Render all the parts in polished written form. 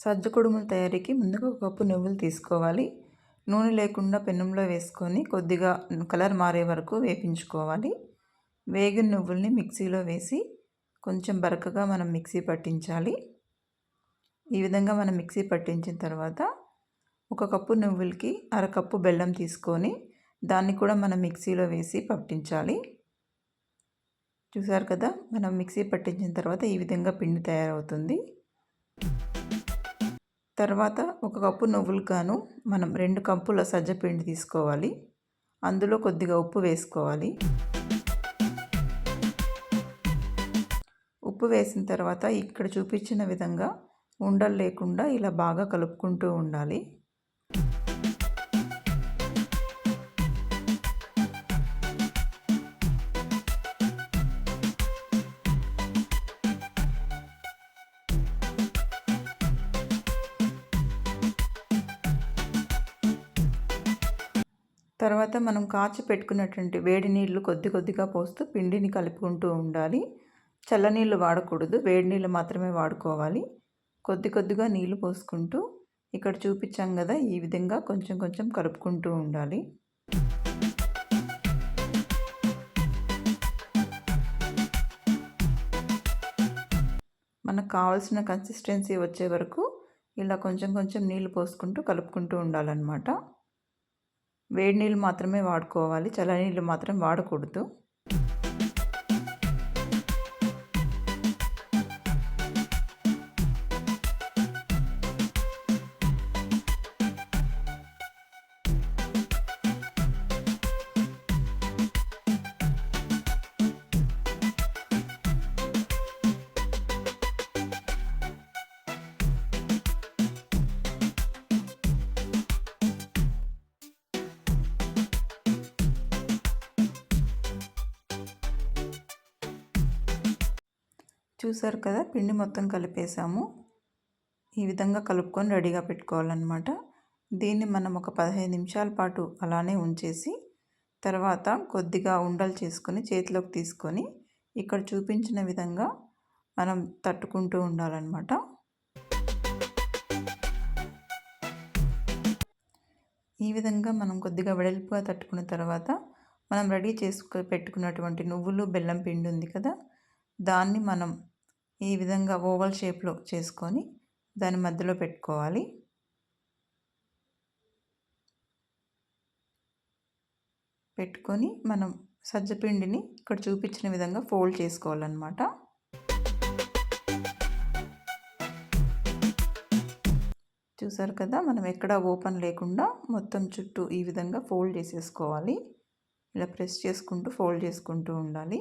సజ్జ కుడుముల తయారీకి ముందుగా ఒక కప్పు నువ్వులు తీసుకోవాలి. నూనె లేకుండా పెనంలో వేసుకొని కొద్దిగా కలర్ మారే వరకు వేపించుకోవాలి. వేగిన నువ్వుల్ని మిక్సీలో వేసి కొంచెం బరకగా మనం మిక్సీ పట్టించాలి. ఈ విధంగా మనం మిక్సీ పట్టించిన తర్వాత ఒక కప్పు నువ్వులకి అరకప్పు బెల్లం తీసుకొని దాన్ని కూడా మనం మిక్సీలో వేసి పట్టించాలి. చూసారు కదా, మనం మిక్సీ పట్టించిన తర్వాత ఈ విధంగా పిండి తయారవుతుంది. తర్వాత ఒక కప్పు నువ్వులకు గాను మనం 2 కప్పుల సజ్జ పిండి తీసుకోవాలి. అందులో కొద్దిగా ఉప్పు వేసుకోవాలి. ఉప్పు వేసిన తర్వాత ఇక్కడ చూపించిన విధంగా ఉండలు లేకుండా ఇలా బాగా కలుపుకుంటూ ఉండాలి. తర్వాత మనం కాచి పెట్టుకున్నటువంటి వేడి నీళ్ళు కొద్ది కొద్దిగా పోస్తూ పిండిని కలుపుకుంటూ ఉండాలి. చల్లనీళ్ళు వాడకూడదు, వేడి నీళ్ళు మాత్రమే వాడుకోవాలి. కొద్ది కొద్దిగా నీళ్ళు పోసుకుంటూ ఇక్కడ చూపించాం కదా, ఈ విధంగా కొంచెం కొంచెం కలుపుకుంటూ ఉండాలి. మనకు కావాల్సిన కన్సిస్టెన్సీ వచ్చే వరకు ఇలా కొంచెం కొంచెం నీళ్ళు పోసుకుంటూ కలుపుకుంటూ ఉండాలన్నమాట. వేడి నీళ్ళు మాత్రమే వాడుకోవాలి, చల్లనీళ్ళు మాత్రం వాడకూడదు. చూసారు కదా, పిండి మొత్తం కలిపేసాము. ఈ విధంగా కలుపుకొని రెడీగా పెట్టుకోవాలన్నమాట. దీన్ని మనం ఒక 15 నిమిషాల పాటు అలానే ఉంచేసి తర్వాత కొద్దిగా ఉండలు చేసుకొని చేతిలోకి తీసుకొని ఇక్కడ చూపించిన విధంగా మనం తట్టుకుంటూ ఉండాలన్నమాట. ఈ విధంగా మనం కొద్దిగా వెడల్పుగా తట్టుకున్న తర్వాత మనం రెడీ పెట్టుకున్నటువంటి నువ్వులు బెల్లం పిండి ఉంది కదా, దాన్ని మనం ఈ విధంగా ఓవల్ షేప్లో చేసుకొని దాని మధ్యలో పెట్టుకోవాలి. పెట్టుకొని మనం సజ్జపిండిని ఇక్కడ చూపించిన విధంగా ఫోల్డ్ చేసుకోవాలన్నమాట. చూసారు కదా, మనం ఎక్కడ ఓపెన్ లేకుండా మొత్తం చుట్టూ ఈ విధంగా ఫోల్డ్ చేసేసుకోవాలి. ఇలా ప్రెస్ చేసుకుంటూ ఫోల్డ్ చేసుకుంటూ ఉండాలి.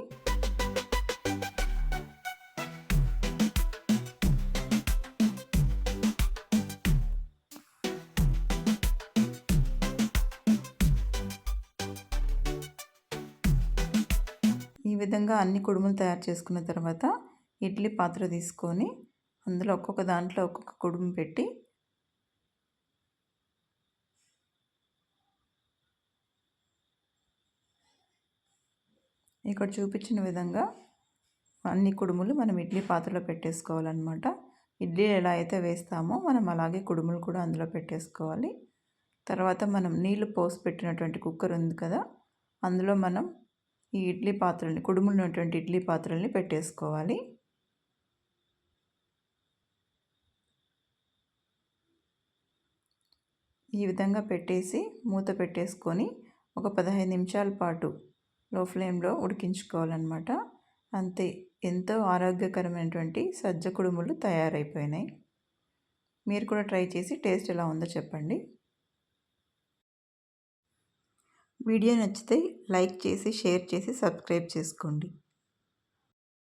ఈ విధంగా అన్ని కుడుములు తయారు చేసుకున్న తర్వాత ఇడ్లీ పాత్ర తీసుకొని అందులో ఒక్కొక్క దాంట్లో ఒక్కొక్క కుడుము పెట్టి ఇక్కడ చూపించిన విధంగా అన్ని కుడుములు మనం ఇడ్లీ పాత్రలో పెట్టేసుకోవాలన్నమాట. ఇడ్లీ ఎలా అయితే వేస్తామో మనం అలాగే కుడుములు కూడా అందులో పెట్టేసుకోవాలి. తర్వాత మనం నీళ్లు పోసి పెట్టినటువంటి కుక్కర్ ఉంది కదా, అందులో మనం ఈ ఇడ్లీ పాత్రల్ని కుడుములు ఉన్నటువంటి ఇడ్లీ పాత్రల్ని పెట్టేసుకోవాలి. ఈ విధంగా పెట్టేసి మూత పెట్టేసుకొని ఒక 15 నిమిషాల పాటు లో ఫ్లేమ్లో ఉడికించుకోవాలన్నమాట. అంతే, ఎంతో ఆరోగ్యకరమైనటువంటి సజ్జ కుడుములు తయారైపోయినాయి. మీరు కూడా ట్రై చేసి టేస్ట్ ఎలా ఉందో చెప్పండి. వీడియో నచ్చితే లైక్ చేసి షేర్ చేసి సబ్స్క్రైబ్ చేసుకోండి.